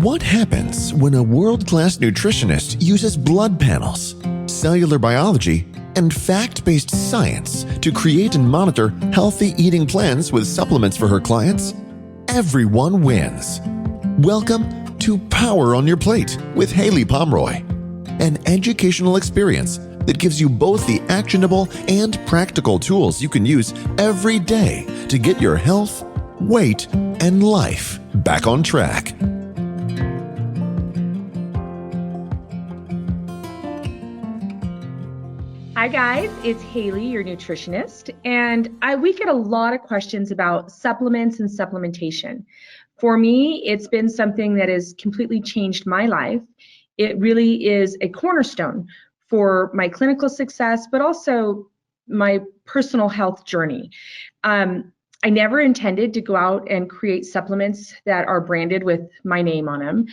What happens when a world-class nutritionist uses blood panels, cellular biology, and fact-based science to create and monitor healthy eating plans with supplements for her clients? Everyone wins. Welcome to Power on Your Plate with Haley Pomroy, an educational experience that gives you both the actionable and practical tools you can use every day to get your health, weight, and life back on track. Hi guys, it's Haley, your nutritionist, and we get a lot of questions about supplements and supplementation. For me, it's been something that has completely changed my life. It really is a cornerstone for my clinical success, but also my personal health journey. I never intended to go out and create supplements that are branded with my name on them.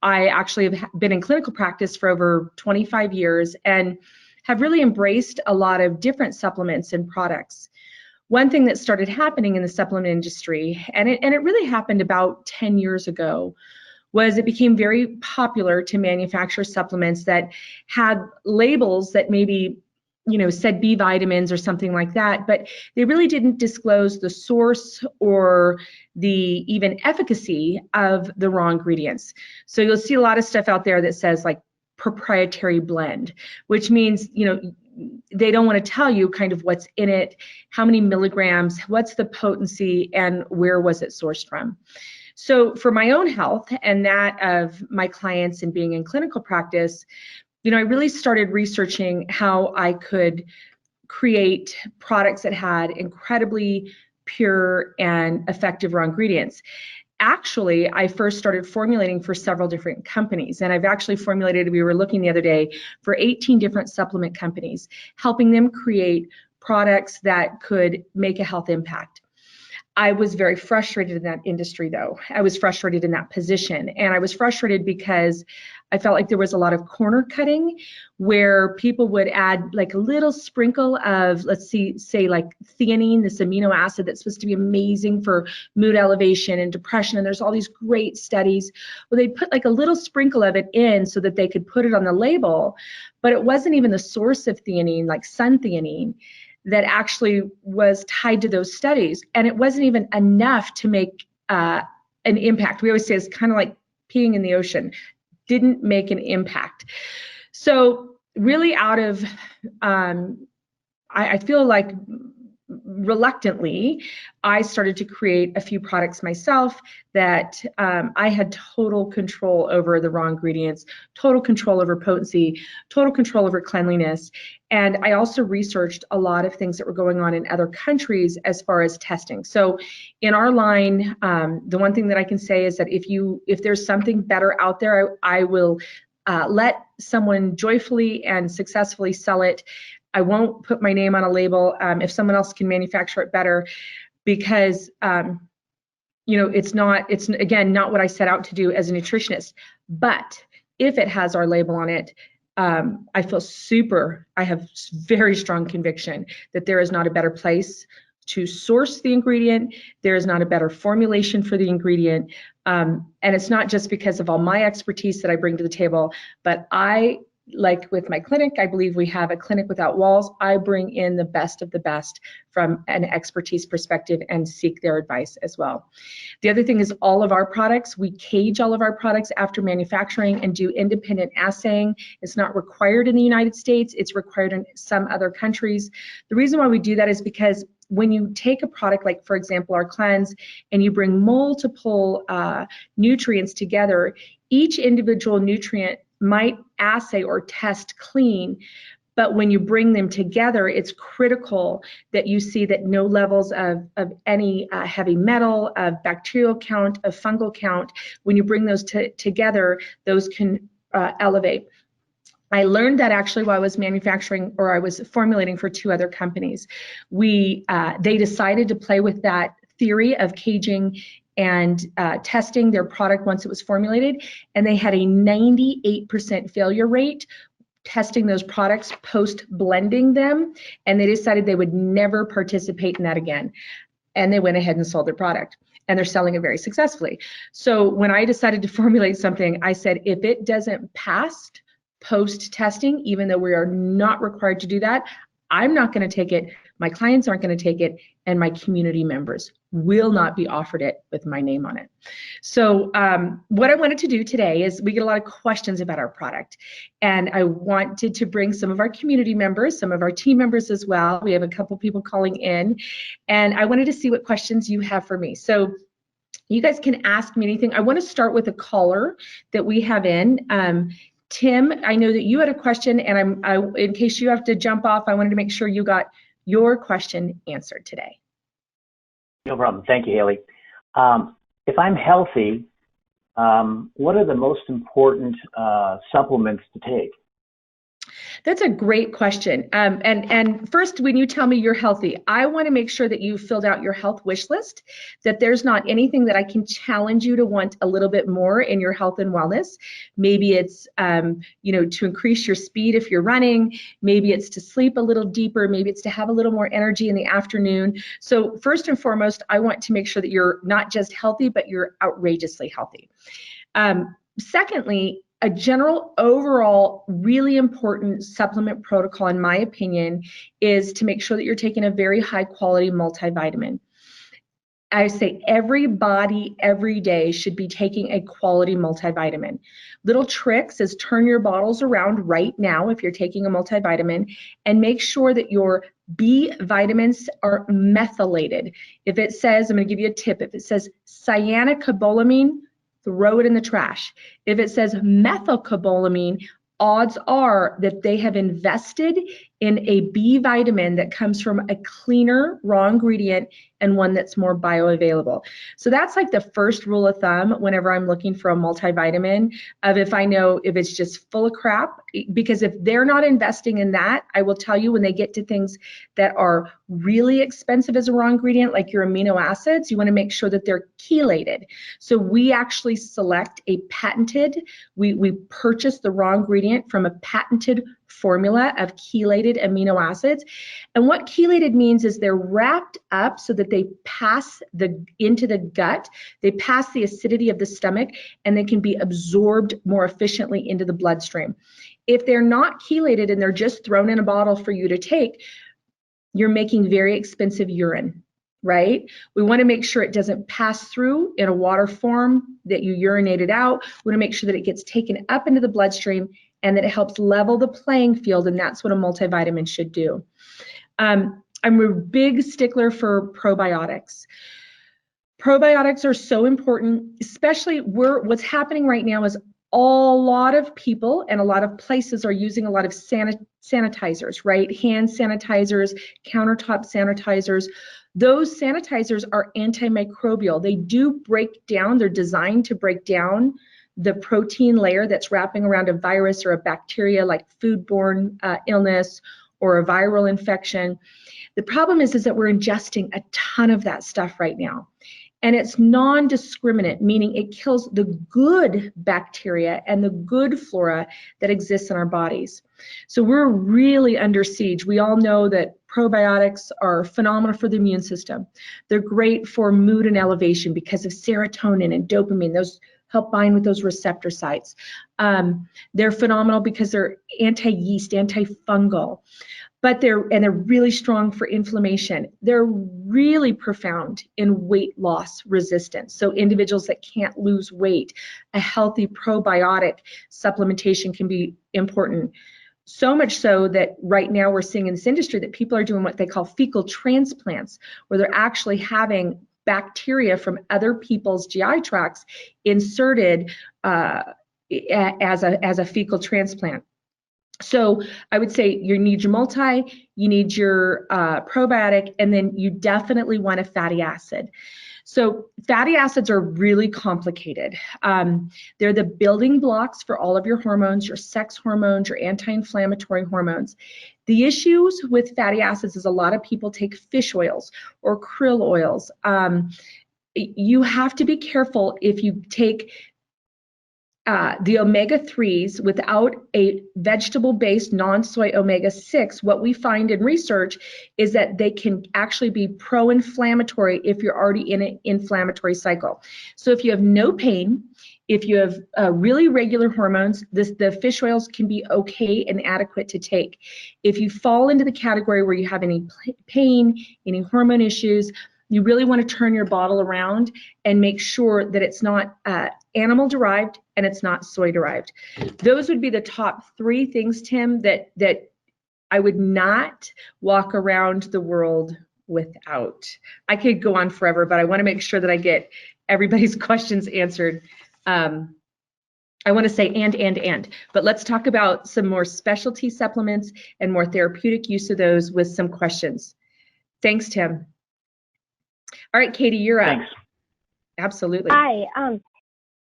I actually have been in clinical practice for over 25 years and have really embraced a lot of different supplements and products. One thing that started happening in the supplement industry, and it really happened about 10 years ago, was it became very popular to manufacture supplements that had labels that maybe, said B vitamins or something like that, but they really didn't disclose the source or the even efficacy of the raw ingredients. So you'll see a lot of stuff out there that says like proprietary blend, which means, they don't want to tell you kind of what's in it, how many milligrams, what's the potency, and where was it sourced from. So for my own health and that of my clients and being in clinical practice, I really started researching how I could create products that had incredibly pure and effective raw ingredients. Actually, I first started formulating for several different companies, and I've actually formulated, we were looking the other day, for 18 different supplement companies, helping them create products that could make a health impact. I was very frustrated in that industry, though. I was frustrated in that position, and I was frustrated because I felt like there was a lot of corner cutting where people would add like a little sprinkle of, let's say like theanine, this amino acid that's supposed to be amazing for mood elevation and depression, and there's all these great studies. Well, they'd put like a little sprinkle of it in so that they could put it on the label, but it wasn't even the source of theanine, like suntheanine, that actually was tied to those studies. And it wasn't even enough to make an impact. We always say it's kind of like peeing in the ocean. Didn't make an impact. So really out of, I feel like reluctantly, I started to create a few products myself that I had total control over the raw ingredients, total control over potency, total control over cleanliness. And I also researched a lot of things that were going on in other countries as far as testing. So in our line, the one thing that I can say is that if there's something better out there, I will let someone joyfully and successfully sell it. I won't put my name on a label if someone else can manufacture it better, because it's again not what I set out to do as a nutritionist. But if it has our label on it, I have very strong conviction that there is not a better place to source the ingredient. There is not a better formulation for the ingredient. And it's not just because of all my expertise that I bring to the table, but like with my clinic, I believe we have a clinic without walls. I bring in the best of the best from an expertise perspective and seek their advice as well. The other thing is all of our products, we cage all of our products after manufacturing and do independent assaying. It's not required in the United States. It's required in some other countries. The reason why we do that is because when you take a product like, for example, our cleanse, and you bring multiple nutrients together, each individual nutrient might assay or test clean, but when you bring them together, it's critical that you see that no levels of any heavy metal, of bacterial count, of fungal count, when you bring those together, those can elevate. I learned that actually while I was manufacturing, or I was formulating for two other companies. They decided to play with that theory of caging and testing their product once it was formulated, and they had a 98% failure rate testing those products post blending them, and they decided they would never participate in that again, and they went ahead and sold their product. and they're selling it very successfully. So when I decided to formulate something, I said, if it doesn't pass post testing, even though we are not required to do that, I'm not going to take it, my clients aren't going to take it, and my community members will not be offered it with my name on it. So what I wanted to do today is, we get a lot of questions about our product, and I wanted to bring some of our community members, some of our team members as well. We have a couple people calling in, and I wanted to see what questions you have for me. So you guys can ask me anything. I want to start with a caller that we have in. Tim, I know that you had a question, and in case you have to jump off, I wanted to make sure you got your question answered today. No problem. Thank you, Haley. If I'm healthy, what are the most important supplements to take? That's a great question. And first, when you tell me you're healthy, I want to make sure that you filled out your health wish list, that there's not anything that I can challenge you to want a little bit more in your health and wellness. Maybe it's, to increase your speed if you're running. Maybe it's to sleep a little deeper. Maybe it's to have a little more energy in the afternoon. So first and foremost, I want to make sure that you're not just healthy, but you're outrageously healthy. Secondly, a general overall really important supplement protocol, in my opinion, is to make sure that you're taking a very high quality multivitamin. I say everybody every day should be taking a quality multivitamin. Little tricks is turn your bottles around right now if you're taking a multivitamin, and make sure that your B vitamins are methylated. If it says, I'm going to give you a tip, if it says cyanocobalamin, throw it in the trash. If it says methylcobalamin, odds are that they have invested in a B vitamin that comes from a cleaner raw ingredient and one that's more bioavailable. So that's like the first rule of thumb whenever I'm looking for a multivitamin, of if I know if it's just full of crap, because if they're not investing in that, I will tell you, when they get to things that are really expensive as a raw ingredient, like your amino acids, you want to make sure that they're chelated. So we actually select a patented, we purchase the raw ingredient from a patented formula of chelated amino acids. And what chelated means is they're wrapped up so that they pass into the gut, they pass the acidity of the stomach, and they can be absorbed more efficiently into the bloodstream. If they're not chelated and they're just thrown in a bottle for you to take, you're making very expensive urine, right? We want to make sure it doesn't pass through in a water form, that you urinate it out. We want to make sure that it gets taken up into the bloodstream and that it helps level the playing field, and that's what a multivitamin should do. I'm a big stickler for probiotics. Probiotics are so important, especially what's happening right now is a lot of people and a lot of places are using a lot of sanitizers, right? Hand sanitizers, countertop sanitizers. Those sanitizers are antimicrobial. They do break down, they're designed to break down the protein layer that's wrapping around a virus or a bacteria, like foodborne illness or a viral infection. The problem is that we're ingesting a ton of that stuff right now. And it's non-discriminate, meaning it kills the good bacteria and the good flora that exists in our bodies. So we're really under siege. We all know that probiotics are phenomenal for the immune system. They're great for mood and elevation because of serotonin and dopamine. Those help bind with those receptor sites. They're phenomenal because they're anti-yeast, antifungal. But they're really strong for inflammation. They're really profound in weight loss resistance. So individuals that can't lose weight, a healthy probiotic supplementation can be important. So much so that right now we're seeing in this industry that people are doing what they call fecal transplants, where they're actually having bacteria from other people's GI tracts inserted as a fecal transplant. So I would say you need your multi, you need your probiotic, and then you definitely want a fatty acid. So fatty acids are really complicated. They're the building blocks for all of your hormones, your sex hormones, your anti-inflammatory hormones. The issues with fatty acids is a lot of people take fish oils or krill oils. You have to be careful if you take the omega-3s without a vegetable-based non-soy omega-6, what we find in research is that they can actually be pro-inflammatory if you're already in an inflammatory cycle. So if you have no pain, if you have really regular hormones, the fish oils can be okay and adequate to take. If you fall into the category where you have any pain, any hormone issues, you really want to turn your bottle around and make sure that it's not animal derived and it's not soy derived. Those would be the top 3 things, Tim, that I would not walk around the world without. I could go on forever, but I want to make sure that I get everybody's questions answered. I want to say and, but let's talk about some more specialty supplements and more therapeutic use of those with some questions. Thanks, Tim. All right, Katie, you're up. Thanks. Absolutely. Hi,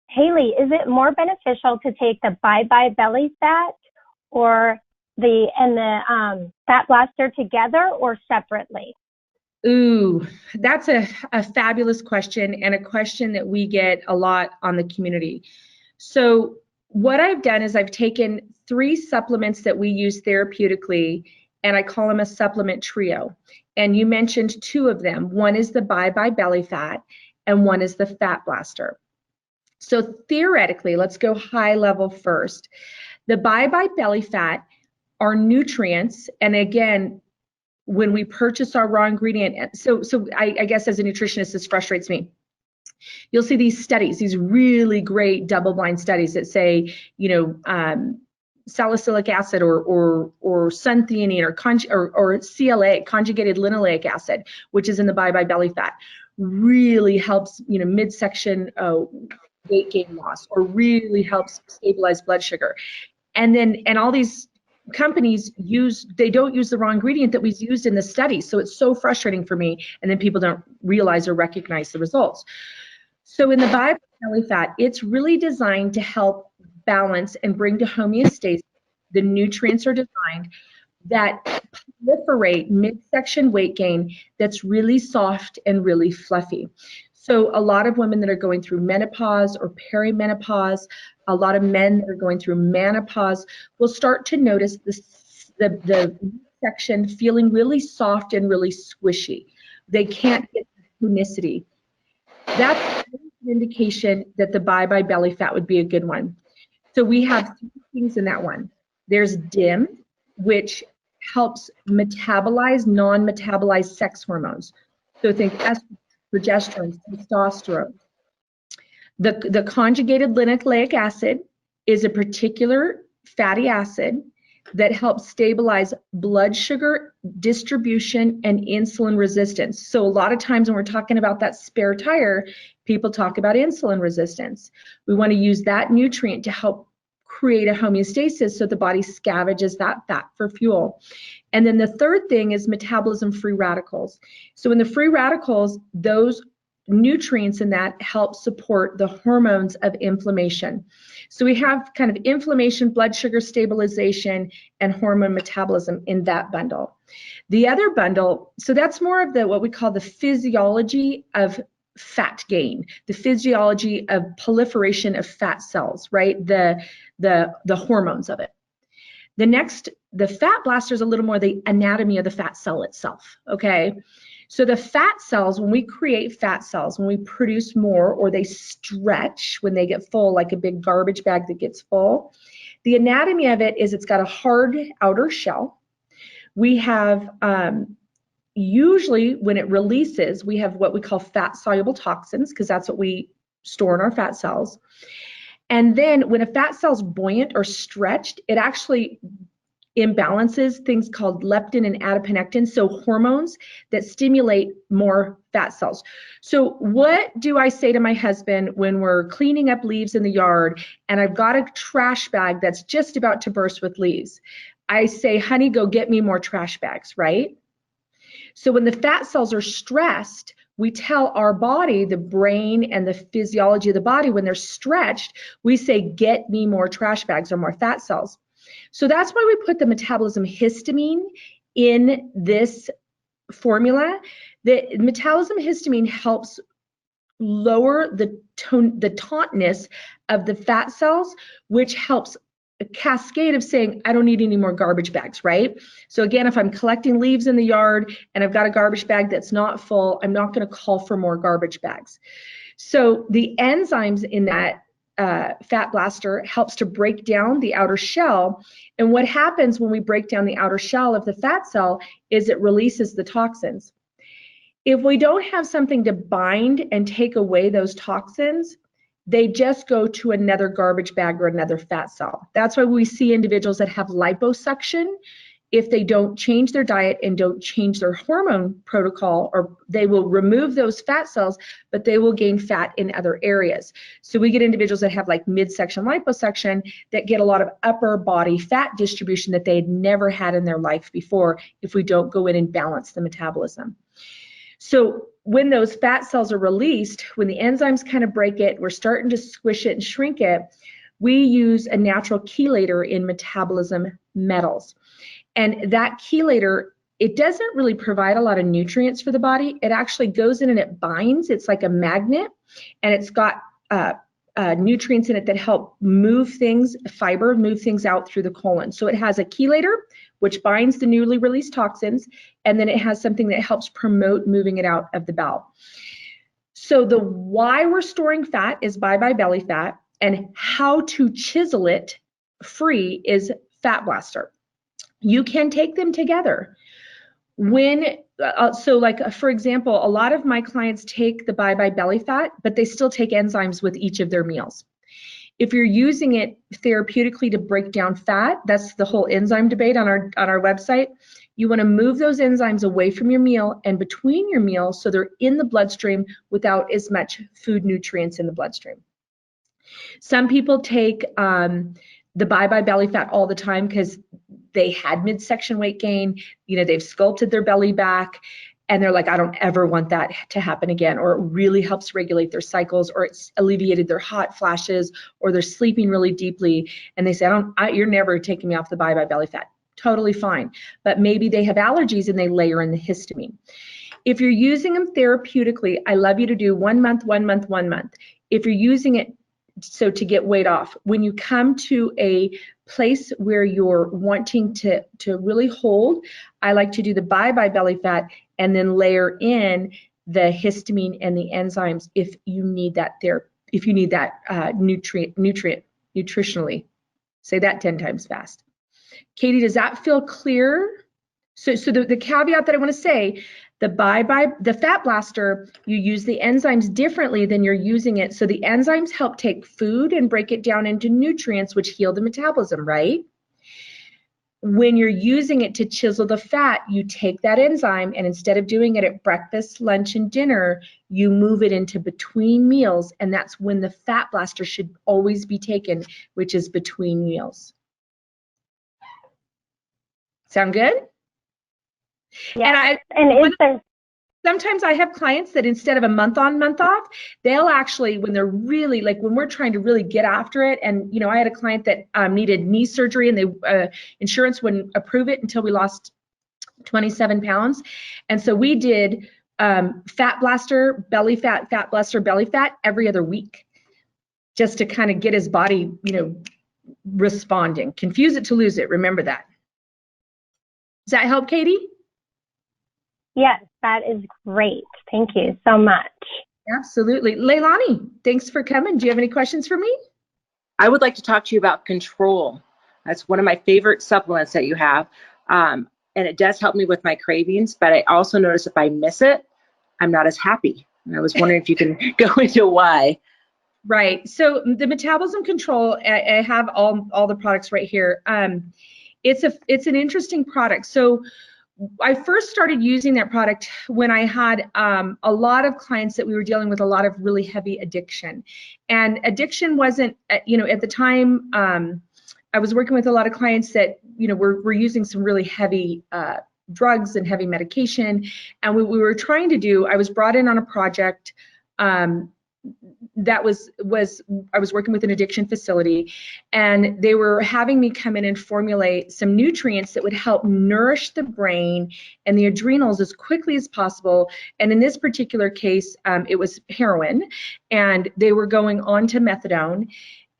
Haley, is it more beneficial to take the bye-bye belly fat or the fat blaster together or separately? Ooh, that's a fabulous question, and a question that we get a lot on the community. So what I've done is I've taken 3 supplements that we use therapeutically, and I call them a supplement trio. And you mentioned 2 of them. One is the bye-bye belly fat, and one is the fat blaster. So theoretically, let's go high level first. The bye-bye belly fat are nutrients, and again, when we purchase our raw ingredient, so I guess as a nutritionist, this frustrates me. You'll see these studies, these really great double-blind studies that say, salicylic acid or suntheanine or CLA, conjugated linoleic acid, which is in the bye-bye belly fat, really helps, midsection weight gain loss, or really helps stabilize blood sugar. And all these companies they don't use the raw ingredient that was used in the study. So it's so frustrating for me. And then people don't realize or recognize the results. So in the bye-bye belly fat, it's really designed to help balance and bring to homeostasis. The nutrients are designed that proliferate midsection weight gain that's really soft and really fluffy. So a lot of women that are going through menopause or perimenopause, a lot of men that are going through menopause will start to notice the midsection feeling really soft and really squishy. They can't get the tonicity. That's an indication that the bye-bye belly fat would be a good one. So we have 3 things in that one. There's DIM, which helps metabolize non-metabolized sex hormones. So think estrogen, progesterone, testosterone. The conjugated linoleic acid is a particular fatty acid that helps stabilize blood sugar distribution and insulin resistance. So a lot of times when we're talking about that spare tire, people talk about insulin resistance. We want to use that nutrient to help create a homeostasis so the body scavenges that fat for fuel. And then the third thing is metabolism free radicals. So in the free radicals, those nutrients in that help support the hormones of inflammation. So we have kind of inflammation, blood sugar stabilization, and hormone metabolism in that bundle. The other bundle, so that's more of what we call the physiology of fat gain, the physiology of proliferation of fat cells, right? The hormones of it. The fat blaster is a little more the anatomy of the fat cell itself, okay? So the fat cells, when we create fat cells, when we produce more or they stretch when they get full, like a big garbage bag that gets full, the anatomy of it is it's got a hard outer shell. We have, usually when it releases, we have what we call fat soluble toxins, because that's what we store in our fat cells. And then when a fat cell is buoyant or stretched, it actually imbalances things called leptin and adiponectin, so hormones that stimulate more fat cells. So what do I say to my husband when we're cleaning up leaves in the yard and I've got a trash bag that's just about to burst with leaves? I say, honey, go get me more trash bags, right? So when the fat cells are stressed, we tell our body, the brain and the physiology of the body, when they're stretched, we say, get me more trash bags or more fat cells. So that's why we put the metabolism histamine in this formula. The metabolism histamine helps lower the tautness of the fat cells, which helps a cascade of saying, I don't need any more garbage bags, right? So again, if I'm collecting leaves in the yard and I've got a garbage bag that's not full, I'm not going to call for more garbage bags. So the enzymes in that fat blaster helps to break down the outer shell. And what happens when we break down the outer shell of the fat cell is it releases the toxins. If we don't have something to bind and take away those toxins, they just go to another garbage bag or another fat cell. That's why we see individuals that have liposuction, if they don't change their diet and don't change their hormone protocol, or they will remove those fat cells, but they will gain fat in other areas. So we get individuals that have like midsection liposuction that get a lot of upper body fat distribution that they had never had in their life before if we don't go in and balance the metabolism. So when those fat cells are released, when the enzymes kind of break it, we're starting to squish it and shrink it, we use a natural chelator in metabolism metals. And that chelator, it doesn't really provide a lot of nutrients for the body. It actually goes in and it binds. It's like a magnet, and it's got nutrients in it that help move things, fiber, move things out through the colon. So it has a chelator, which binds the newly released toxins, and then it has something that helps promote moving it out of the bowel. So the why we're storing fat is bye-bye belly fat, and how to chisel it free is Fat Blaster. You can take them together. So like, for example, a lot of my clients take the bye-bye belly fat, but they still take enzymes with each of their meals. If you're using it therapeutically to break down fat, that's the whole enzyme debate on our website. You want to move those enzymes away from your meal and between your meals so they're in the bloodstream without as much food nutrients in the bloodstream. Some people take the bye-bye belly fat all the time because they had midsection weight gain, they've sculpted their belly back, and they're like, I don't ever want that to happen again, or it really helps regulate their cycles, or it's alleviated their hot flashes, or they're sleeping really deeply, and they say, you're never taking me off the bye-bye belly fat. Totally fine. But maybe they have allergies and they layer in the histamine. If you're using them therapeutically, I love you to do 1 month, 1 month, 1 month. If you're using it to get weight off, when you come to a place where you're wanting to really hold, I like to do the bye-bye belly fat and then layer in the histamine and the enzymes if you need that nutritionally. Say that 10 times fast. Katie, does that feel clear? So the caveat that I want to say, the Fat Blaster, you use the enzymes differently than you're using it. So the enzymes help take food and break it down into nutrients, which heal the metabolism, right? When you're using it to chisel the fat, you take that enzyme, and instead of doing it at breakfast, lunch, and dinner, you move it into between meals, and that's when the Fat Blaster should always be taken, which is between meals. Sound good? Yeah. Sometimes I have clients that instead of a month on, month off, they'll actually, when they're really, like when we're trying to really get after it, and I had a client that needed knee surgery, and they insurance wouldn't approve it until we lost 27 pounds. And so we did Fat Blaster, belly fat, Fat Blaster, belly fat every other week, just to kind of get his body, responding. Confuse it to lose it. Remember that. Does that help, Katie? Yes, that is great. Thank you so much. Absolutely. Leilani, thanks for coming. Do you have any questions for me? I would like to talk to you about control. That's one of my favorite supplements that you have. And it does help me with my cravings, but I also notice if I miss it, I'm not as happy. And I was wondering if you can go into why. Right. So the metabolism control, I have all the products right here. It's an interesting product. So I first started using that product when I had a lot of clients that we were dealing with a lot of really heavy addiction. And addiction wasn't, at the time, I was working with a lot of clients that, were using some really heavy drugs and heavy medication. And we were trying to do, I was brought in on a project that was I was working with an addiction facility, and they were having me come in and formulate some nutrients that would help nourish the brain and the adrenals as quickly as possible. And in this particular case, it was heroin, and they were going on to methadone.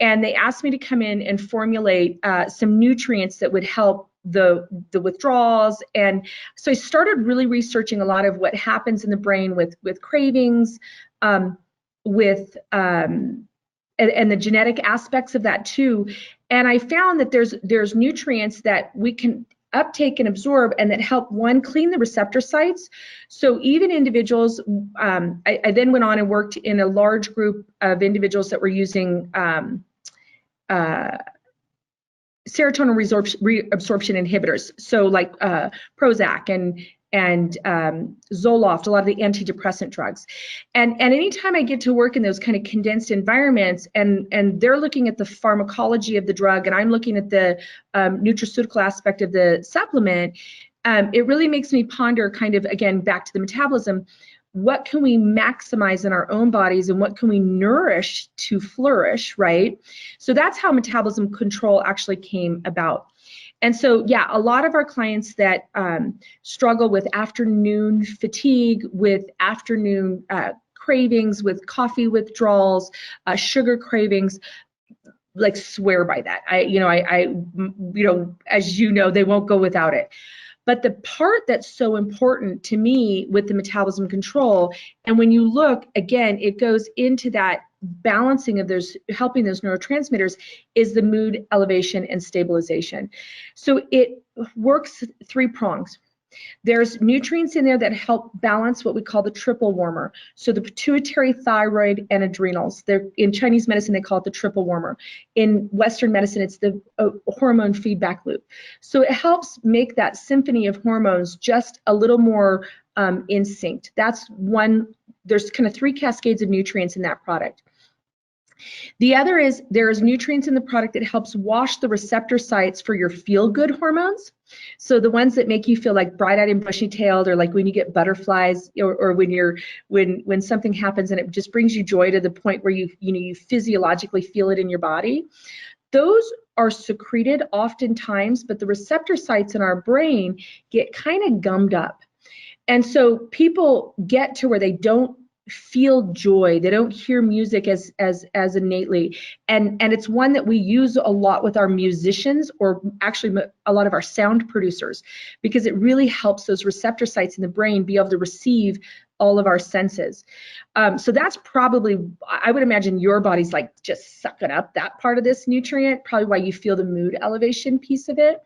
And they asked me to come in and formulate some nutrients that would help the withdrawals. And so I started really researching a lot of what happens in the brain with cravings, and the genetic aspects of that too. And I found that there's nutrients that we can uptake and absorb, and that help, one, clean the receptor sites. So even individuals, I then went on and worked in a large group of individuals that were using serotonin reabsorption inhibitors, so like Prozac and Zoloft, a lot of the antidepressant drugs. And anytime I get to work in those kind of condensed environments, and they're looking at the pharmacology of the drug, and I'm looking at the nutraceutical aspect of the supplement, it really makes me ponder, kind of, again, back to the metabolism. What can we maximize in our own bodies, and what can we nourish to flourish, right? So that's how metabolism control actually came about. And so, yeah, a lot of our clients that struggle with afternoon fatigue, with afternoon cravings, with coffee withdrawals, sugar cravings, like, swear by that. As you know, they won't go without it. But the part that's so important to me with the metabolism control, and when you look, again, it goes into that balancing of those, helping those neurotransmitters, is the mood elevation and stabilization. So it works 3 prongs. There's nutrients in there that help balance what we call the triple warmer. So the pituitary, thyroid, and adrenals. They're, in Chinese medicine, they call it the triple warmer. In Western medicine, it's the hormone feedback loop. So it helps make that symphony of hormones just a little more in sync. That's one. There's kind of 3 cascades of nutrients in that product. The other is, there's nutrients in the product that helps wash the receptor sites for your feel-good hormones. So the ones that make you feel like bright-eyed and bushy-tailed, or like when you get butterflies, or when something happens and it just brings you joy to the point where you physiologically feel it in your body. Those are secreted oftentimes, but the receptor sites in our brain get kind of gummed up. And so people get to where they don't feel joy, they don't hear music as innately, and it's one that we use a lot with our musicians, or actually a lot of our sound producers, because it really helps those receptor sites in the brain be able to receive all of our senses. So that's probably, I would imagine, your body's like just sucking up that part of this nutrient, probably why you feel the mood elevation piece of it.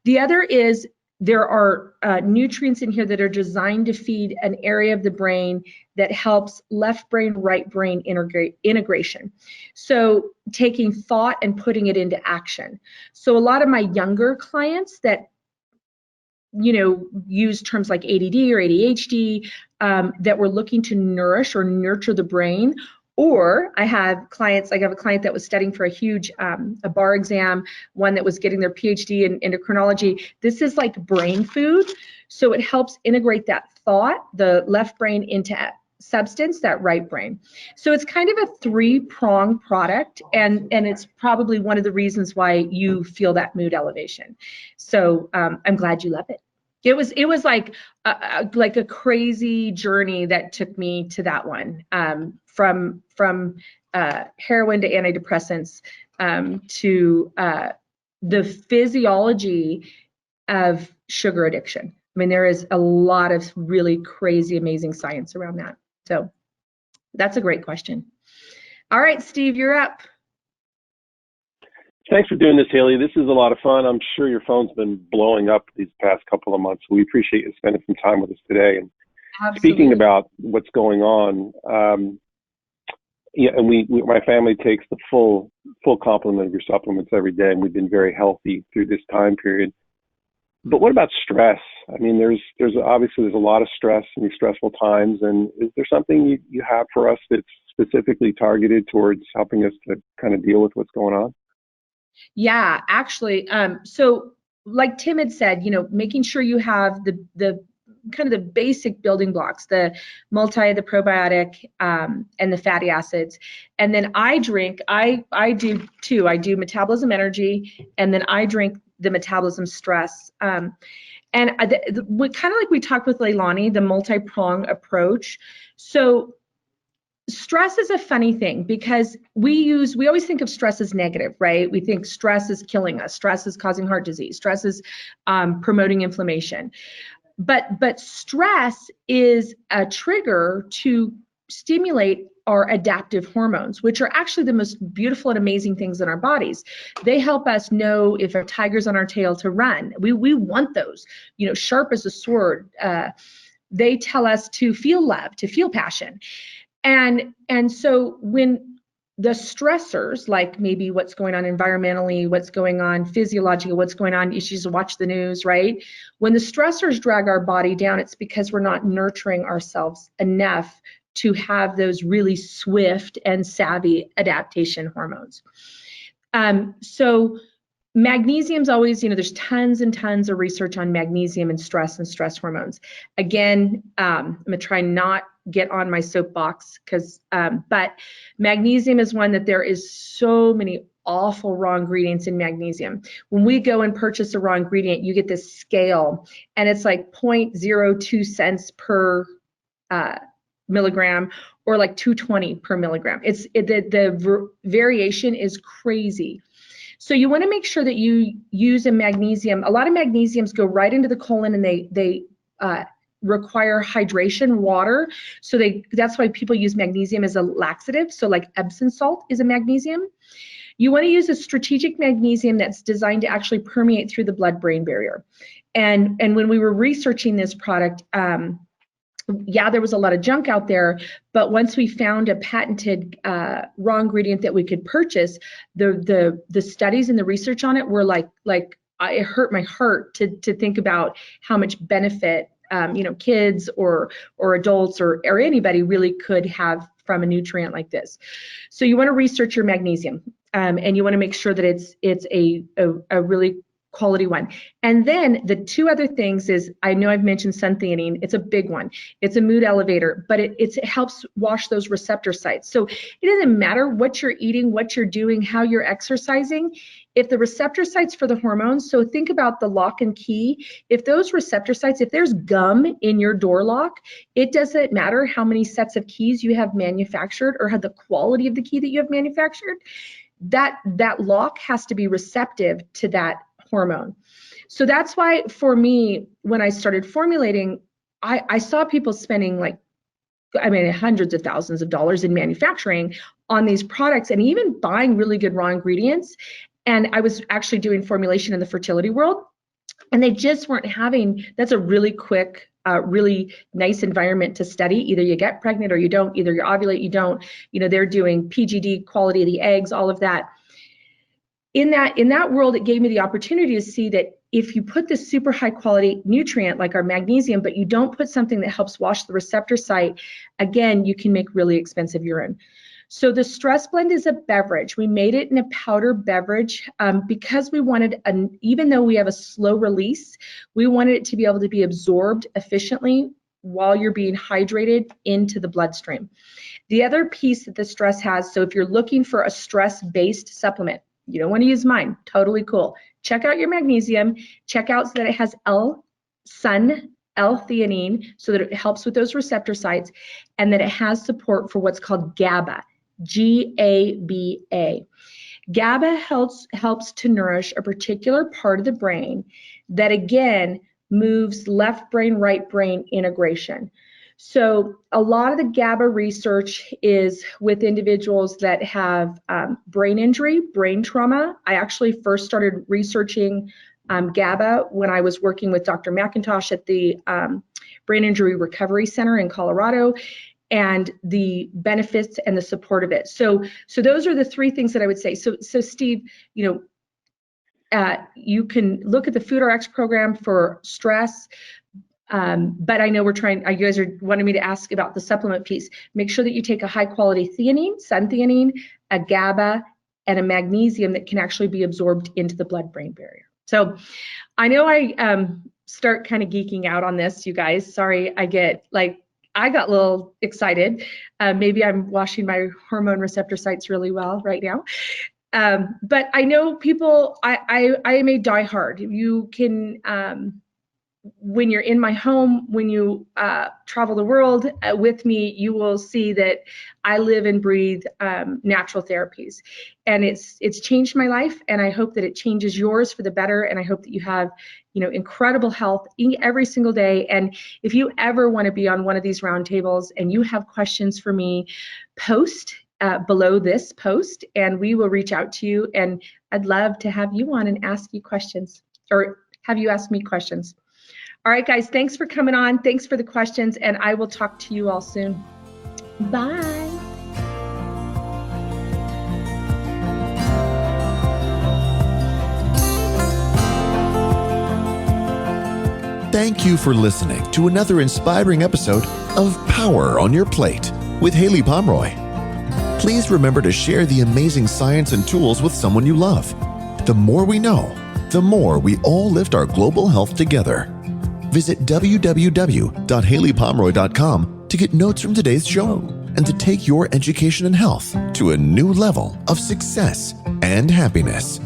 The other is, there are nutrients in here that are designed to feed an area of the brain that helps left brain, right brain integration. So taking thought and putting it into action. So a lot of my younger clients that use terms like ADD or ADHD, that were looking to nourish or nurture the brain. Or I have a client that was studying for a huge a bar exam, one that was getting their PhD in endocrinology. This is like brain food. So it helps integrate that thought, the left brain, into substance, that right brain. So it's kind of a 3-pronged product, and it's probably one of the reasons why you feel that mood elevation. So I'm glad you love it. It was like a crazy journey that took me to that one, from heroin to antidepressants, to the physiology of sugar addiction. I mean, there is a lot of really crazy, amazing science around that. So that's a great question. All right, Steve, you're up. Thanks for doing this, Haley. This is a lot of fun. I'm sure your phone's been blowing up these past couple of months. We appreciate you spending some time with us today. And Absolutely. Speaking about what's going on, and my family takes the full complement of your supplements every day, and we've been very healthy through this time period. But what about stress? I mean, there's obviously a lot of stress in these stressful times, and is there something you have for us that's specifically targeted towards helping us to kind of deal with what's going on? Yeah, actually, so like Tim had said, making sure you have the kind of the basic building blocks, the the probiotic, and the fatty acids. And then I do two. I do metabolism energy, and then I drink the metabolism stress. And kind of like we talked with Leilani, the multi-prong approach. So stress is a funny thing because we always think of stress as negative, right? We think stress is killing us, stress is causing heart disease, stress is promoting inflammation. But stress is a trigger to stimulate our adaptive hormones, which are actually the most beautiful and amazing things in our bodies. They help us know if a tiger's on our tail to run. We want those, sharp as a sword. They tell us to feel love, to feel passion. And so when the stressors, like maybe what's going on environmentally, what's going on physiologically, what's going on, you should watch the news, right? When the stressors drag our body down, it's because we're not nurturing ourselves enough to have those really swift and savvy adaptation hormones. So magnesium's always, there's tons and tons of research on magnesium and stress hormones. Again, I'm gonna try not get on my soapbox but magnesium is one that there is so many awful raw ingredients in magnesium. When we go and purchase a raw ingredient, you get this scale and it's like 0.02 cents per milligram, or like 220 per milligram. The variation is crazy. So you want to make sure that you use a magnesium. A lot of magnesiums go right into the colon, and they require hydration, water. So that's why people use magnesium as a laxative. So like Epsom salt is a magnesium. You want to use a strategic magnesium that's designed to actually permeate through the blood-brain barrier. And when we were researching this product, there was a lot of junk out there, but once we found a patented raw ingredient that we could purchase, the studies and the research on it were like it hurt my heart to think about how much benefit kids or adults or anybody really could have from a nutrient like this. So you want to research your magnesium, and you want to make sure that it's a really quality one. And then the two other things is, I know I've mentioned suntheanine. It's a big one. It's a mood elevator, but it helps wash those receptor sites. So it doesn't matter what you're eating, what you're doing, how you're exercising. If the receptor sites for the hormones, so think about the lock and key. If those receptor sites, if there's gum in your door lock, it doesn't matter how many sets of keys you have manufactured or how the quality of the key that you have manufactured. That lock has to be receptive to that hormone. So that's why for me, when I started formulating, I saw people spending hundreds of thousands of dollars in manufacturing on these products and even buying really good raw ingredients. And I was actually doing formulation in the fertility world, and they just weren't having, that's a really quick, really nice environment to study. Either you get pregnant or you don't, either you ovulate, you don't, they're doing PGD, quality of the eggs, all of that. In that world, it gave me the opportunity to see that if you put this super high quality nutrient like our magnesium, but you don't put something that helps wash the receptor site, again, you can make really expensive urine. So the stress blend is a beverage. We made it in a powder beverage because we wanted, even though we have a slow release, we wanted it to be able to be absorbed efficiently while you're being hydrated into the bloodstream. The other piece that the stress has, so if you're looking for a stress-based supplement, you don't want to use mine, totally cool. Check out your magnesium, check out so that it has L-theanine, so that it helps with those receptor sites, and that it has support for what's called GABA, G-A-B-A. GABA helps to nourish a particular part of the brain that, again, moves left brain, right brain integration. So a lot of the GABA research is with individuals that have brain injury, brain trauma. I actually first started researching GABA when I was working with Dr. McIntosh at the Brain Injury Recovery Center in Colorado, and the benefits and the support of it. So those are the three things that I would say. So Steve, you can look at the FoodRx program for stress. But I know you guys are wanting me to ask about the supplement piece. Make sure that you take a high quality theanine, suntheanine, a GABA, and a magnesium that can actually be absorbed into the blood-brain barrier. So I know I start kind of geeking out on this, you guys. Sorry, I got a little excited. Maybe I'm washing my hormone receptor sites really well right now. But I know people, I am a diehard. You can, when you're in my home, when you travel the world with me, you will see that I live and breathe natural therapies, and it's changed my life, and I hope that it changes yours for the better, and I hope that you have, incredible health every single day. And if you ever want to be on one of these roundtables and you have questions for me, post below this post, and we will reach out to you, and I'd love to have you on and ask you questions, or have you ask me questions. All right, guys, thanks for coming on. Thanks for the questions, and I will talk to you all soon. Bye. Thank you for listening to another inspiring episode of Power on Your Plate with Haley Pomroy. Please remember to share the amazing science and tools with someone you love. The more we know, the more we all lift our global health together. Visit www.haleypomroy.com to get notes from today's show and to take your education and health to a new level of success and happiness.